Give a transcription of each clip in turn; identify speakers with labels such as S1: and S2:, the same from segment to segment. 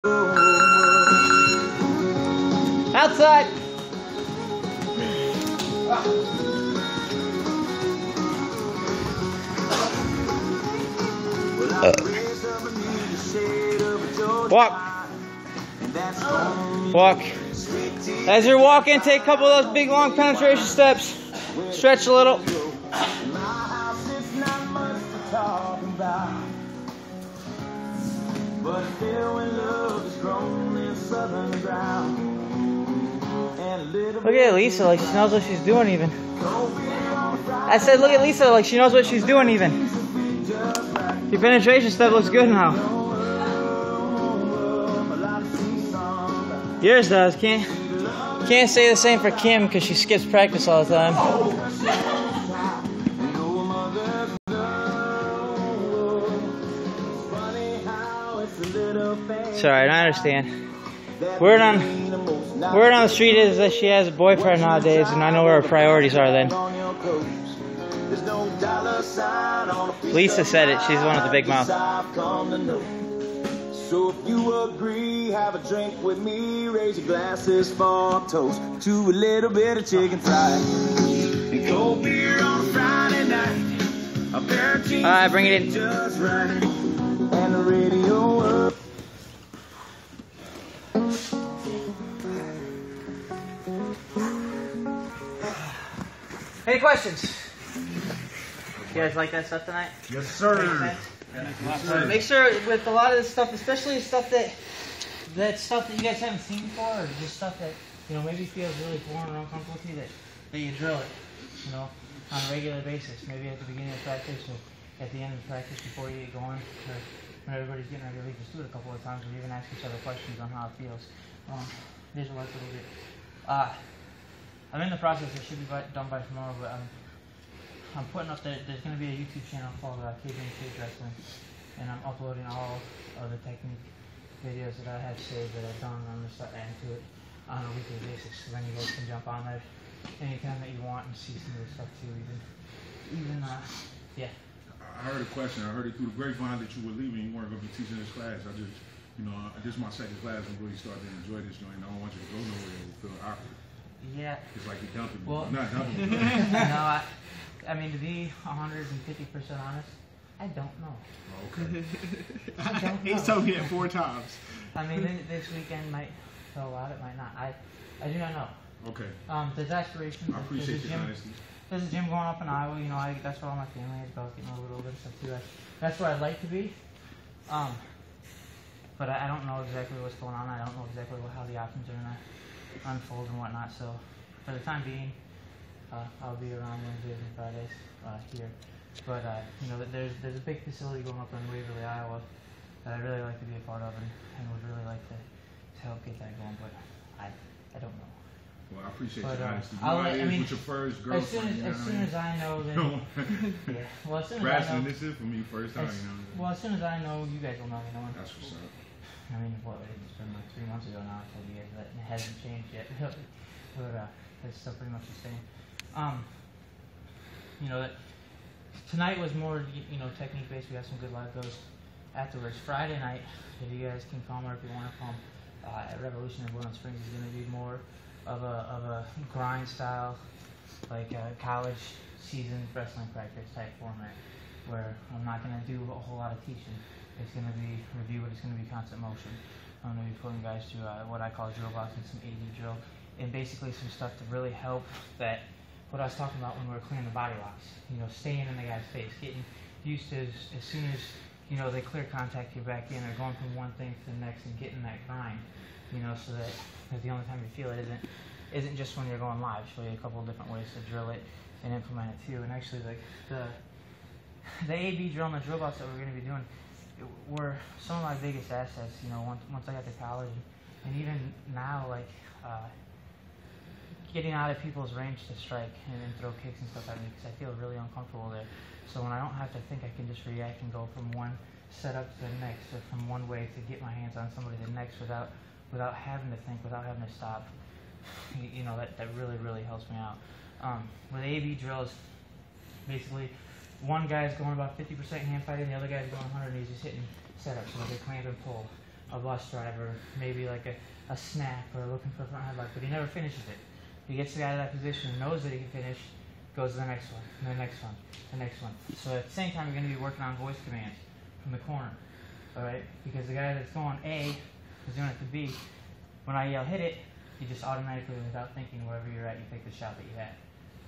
S1: Outside. Walk. Walk. As you're walking, take a couple of those big long penetration steps. Stretch a little. Look at Lisa, like she knows what she's doing even. I said look at Lisa, like she knows what she's doing even. Your penetration step looks good now. Yours does. Can't say the same for Kim because she skips practice all the time. It's alright, I understand. Word on the street is that she has a boyfriend nowadays, and I know where her priorities are then. Lisa said it, she's one of the big mouths. So if you agree, have a drink with me, raise your glasses for toast to a little bit of chicken fried. And cold beer on a Friday night. Alright, bring it in. Just right. And the radio up. Any questions? You guys like that stuff tonight?
S2: Yes, sir.
S1: Make sure with a lot of this stuff, especially stuff that stuff that you guys haven't seen before, or just stuff that maybe feels really foreign or uncomfortable to you, that you drill it, on a regular basis. Maybe at the beginning of practice or at the end of practice before you get going, or when everybody's getting ready to leave, just do it a couple of times, or even ask each other questions on how it feels. Visualize a little bit. I'm in the process. It should be done by tomorrow, but I'm putting up there's going to be a YouTube channel called Cage Wrestling, and I'm uploading all of the technique videos that I have saved that I've done, and I'm going to start adding to it on a weekly basis. So then you guys can jump on there anytime that you want and see some of the stuff too. Yeah.
S2: I heard a question. I heard it through the grapevine that you were leaving. You weren't going to be teaching this class. I just, this is my second class. I'm really starting to enjoy this joint. I don't want you to go nowhere and feel awkward.
S1: Yeah.
S2: It's like you're dumping me.
S1: Well,
S2: I'm not dumping you.
S1: No, I mean, to be 150% honest, I don't know.
S2: Okay.
S1: I don't know.
S3: He's told me it 4 times.
S1: I mean, this weekend might fill out, it might not. I do not know.
S2: Okay.
S1: There's aspirations.
S2: I appreciate your honesty.
S1: There's a gym going up in Iowa. That's where all my family is. About getting a little bit of stuff too. That's where I'd like to be. But I don't know exactly what's going on. I don't know exactly how the options are gonna unfold and whatnot. So for the time being, I'll be around Wednesdays and Fridays here. But there's a big facility going up in Waverly, Iowa that I'd really like to be a part of and would really like to help get that going. But I don't know.
S2: Well, I appreciate your honesty.
S1: With
S2: your first girlfriend.
S1: As soon as I know, then yeah. Well, as soon as I know.
S2: This is for me first time.
S1: Well, as soon as I know, you guys will know.
S2: That's what's up.
S1: I mean, it's been like 3 months ago now. I told you guys that and it hasn't changed yet. But it's still pretty much the same. That tonight was more technique based. We got some good live goes afterwards. Friday night, if you guys can come or if you want to come, at Revolution in Woodland Springs is going to be more of a grind style, like a college season wrestling practice type format, where I'm not going to do a whole lot of teaching. It's going to be review, but it's going to be constant motion. I'm going to be putting guys through what I call drill blocks and some AD drill, and basically some stuff to really help that, what I was talking about when we were clearing the body locks. Staying in the guy's face, getting used to as soon as, they clear contact, you're back in, or going from one thing to the next and getting that grind, so that the only time you feel it isn't just when you're going live. Show you a couple of different ways to drill it and implement it too. And actually, like the AB drill and the drill blocks that we're going to be doing were some of my biggest assets. Once I got to college, and even now, like getting out of people's range to strike and throw kicks and stuff at me, because I feel really uncomfortable there. So when I don't have to think, I can just react and go from one setup to the next, or from one way to get my hands on somebody to the next without having to think, without having to stop. That really helps me out. With AB drills, basically one guy's going about 50% hand fighting, the other guy's going 100, and he's just hitting setups, so they clamp and pull. a bus driver, maybe like a snap or looking for a front headlock, but he never finishes it. He gets the guy to that position, knows that he can finish, goes to the next one, and the next one, the next one. So at the same time, you're going to be working on voice commands from the corner, all right? Because the guy that's going A is doing it to B. When I yell hit it, you just automatically, without thinking, wherever you're at, you take the shot that you had,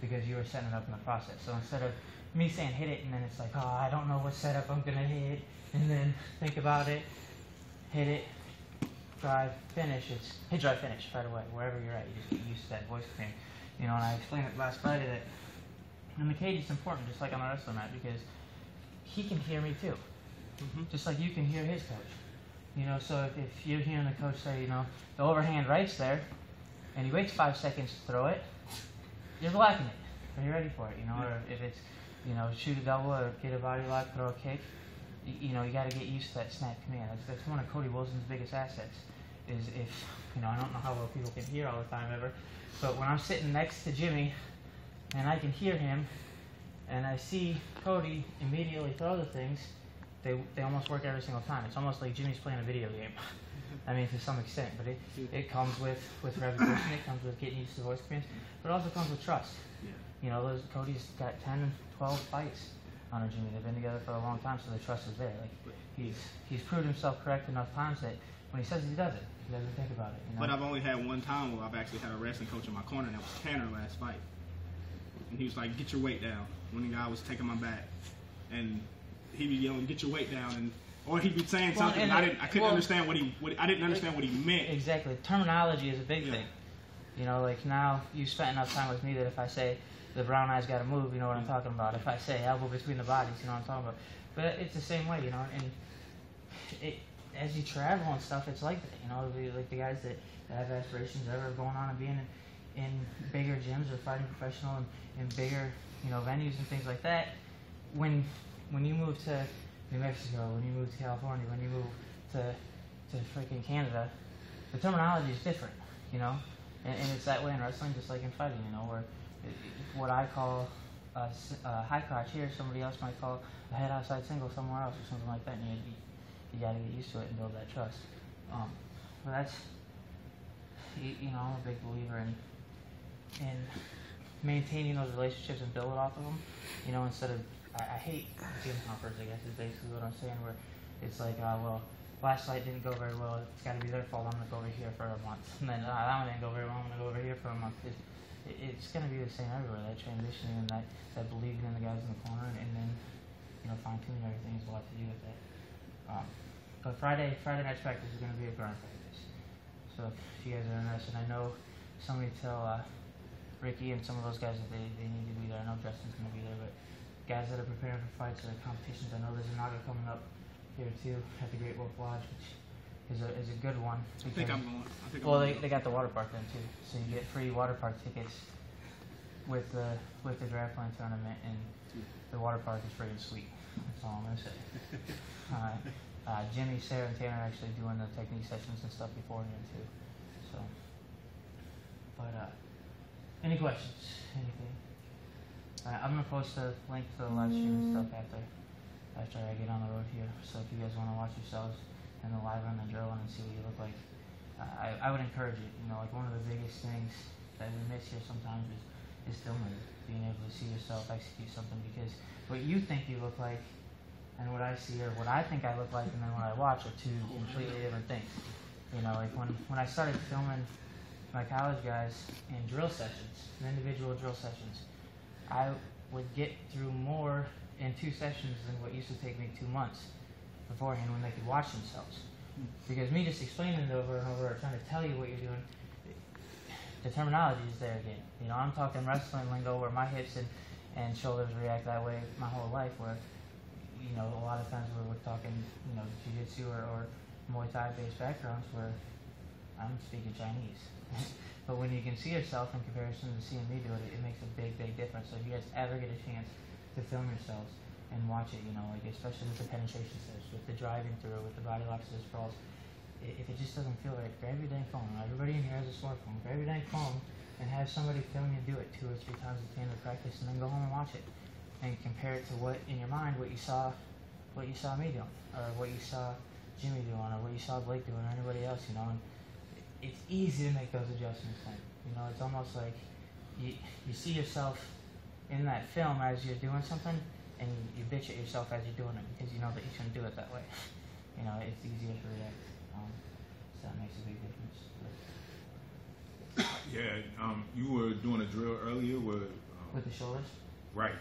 S1: because you were setting it up in the process. So instead of me saying hit it, and then it's like, oh, I don't know what setup I'm going to hit, and then think about it, hit it, drive, finish. It's hit, drive, finish right away. Wherever you're at, you just get used to that voice command. You know, and I explained it last Friday that in the cage it's important, just like on the wrestling mat, because he can hear me too, just like you can hear his coach. You know, so if you're hearing the coach say, you know, the overhand right's there, and he waits 5 seconds to throw it, you're blocking it, or you're ready for it. You know, or if it's, you know, shoot a double or get a body lock, throw a kick. You know, you got to get used to that snap command. That's one of Cody Wilson's biggest assets. Is if, you know, I don't know how well people can hear all the time ever, but when I'm sitting next to Jimmy and I can hear him and I see Cody immediately throw the things, they almost work every single time. It's almost like Jimmy's playing a video game. I mean, to some extent, but it comes with repetition. It comes with getting used to the voice commands, but it also comes with trust. You know, Cody's got 10, 12 fights on Jimmy. They've been together for a long time, so the trust is there. Like he's proved himself correct enough times that when he says he does it, he doesn't think about it. You know?
S3: But I've only had one time where I've actually had a wrestling coach in my corner, and that was Tanner last fight. And he was like, "Get your weight down." When the guy was taking my back, and he'd be yelling, "Get your weight down," and or he'd be saying something. And I couldn't understand what I didn't understand what he meant.
S1: Exactly, terminology is a big thing. You know, like now you spent enough time with me that if I say the brown eye's got to move, you know what I'm talking about. If I say elbow between the bodies, you know what I'm talking about. But it's the same way, you know. And as you travel and stuff, it's like that, you know. Like the guys that have aspirations ever of going on and being in bigger gyms or fighting professional and in bigger, you know, venues and things like that. When you move to New Mexico, when you move to California, when you move to freaking Canada, the terminology is different, you know. And it's that way in wrestling, just like in fighting, you know, where what I call a high crotch here, somebody else might call a head outside single somewhere else or something like that, and you got to get used to it and build that trust. But that's, you know, I'm a big believer in maintaining those relationships and build it off of them, you know, instead of, I hate gym hoppers, I guess is basically what I'm saying, where it's like, well, last fight didn't go very well, it's got to be their fault, I'm going to go over here for a month, and then that one didn't go very well, I'm going to go over here for a month. It's going to be the same everywhere, that transitioning and that believing in the guys in the corner, and then, you know, fine-tuning everything has a lot to do with that. But Friday night's practice is going to be a grind practice. So if you guys are interested, I know somebody tell Ricky and some of those guys that they need to be there. I know Justin's going to be there, but guys that are preparing for fights or competitions, I know there's a Naga coming up here too at the Great Wolf Lodge, which is a good one.
S3: I think I'm going.
S1: Well, they got the water park then too, so you get free water park tickets with the grappling tournament, and the water park is free and sweet. That's all I'm gonna say. Jimmy, Sarah, and Tanner are actually doing the technique sessions and stuff beforehand too. So, but any questions? Anything? I'm gonna post a link to the live stream and stuff after I get on the road here. So if you guys want to watch yourselves and the live run and drill and see what you look like, I would encourage it. You know, like one of the biggest things that we miss here sometimes is filming, being able to see yourself execute something, because what you think you look like and what I see, or what I think I look like and then what I watch, are two completely different things. You know, like when I started filming my college guys in drill sessions, in individual drill sessions, I would get through more in 2 sessions than what used to take me 2 months beforehand when they could watch themselves. Because me just explaining it over and over, or trying to tell you what you're doing, the terminology is there again. You know, I'm talking wrestling lingo where my hips and shoulders react that way my whole life, where, you know, a lot of times we're talking, you know, jiu-jitsu or Muay Thai based backgrounds where I'm speaking Chinese. But when you can see yourself in comparison to seeing me do it, it makes a big, big difference. So if you guys ever get a chance to film yourselves and watch it, you know, like especially with the penetration steps, with the driving through, with the body locks, and sprawls, if it just doesn't feel right, grab your dang phone. Everybody in here has a smartphone. Grab your dang phone and have somebody film you do it 2 or 3 times at the end of practice, and then go home and watch it and compare it to what in your mind what you saw me doing, or what you saw Jimmy doing or what you saw Blake doing or anybody else, you know. And it's easy to make those adjustments then. You know, it's almost like you see yourself in that film as you're doing something, and you bitch at yourself as you're doing it because you know that you shouldn't do it that way. You know, it's easier to react. So that makes a big difference.
S2: Yeah, you were doing a drill earlier with
S1: the shoulders?
S2: Right.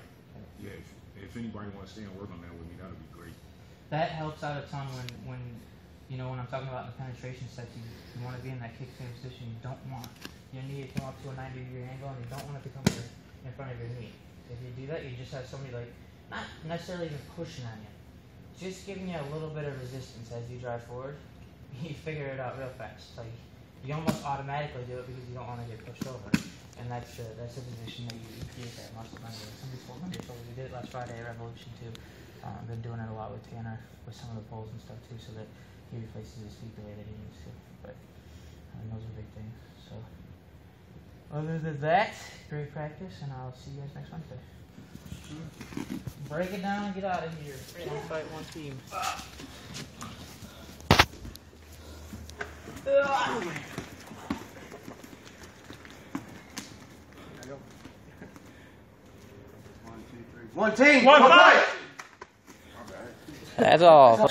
S2: Yeah, if anybody wants to stay and work on that with me, that would be great.
S1: That helps out a ton when you know, when I'm talking about the penetration sets, you want to be in that kick stand position. You don't want your knee to come up to a 90-degree angle, and you don't want it to come in front of your knee. If you do that, you just have somebody like, not necessarily even pushing on you, just giving you a little bit of resistance as you drive forward. You figure it out real fast. Like, you almost automatically do it because you don't want to get pushed over. And that's the position that you create that muscle memory. Somebody's holding your shoulder. We did it last Friday at Revolution too. Been doing it a lot with Tanner, with some of the poles and stuff too, so that he replaces his feet the way that he needs to. But those are big things. So other than that, great practice, and I'll see you guys next Wednesday. Break it down and get out of here. One fight, one team.
S4: One team, one fight.
S1: That's all.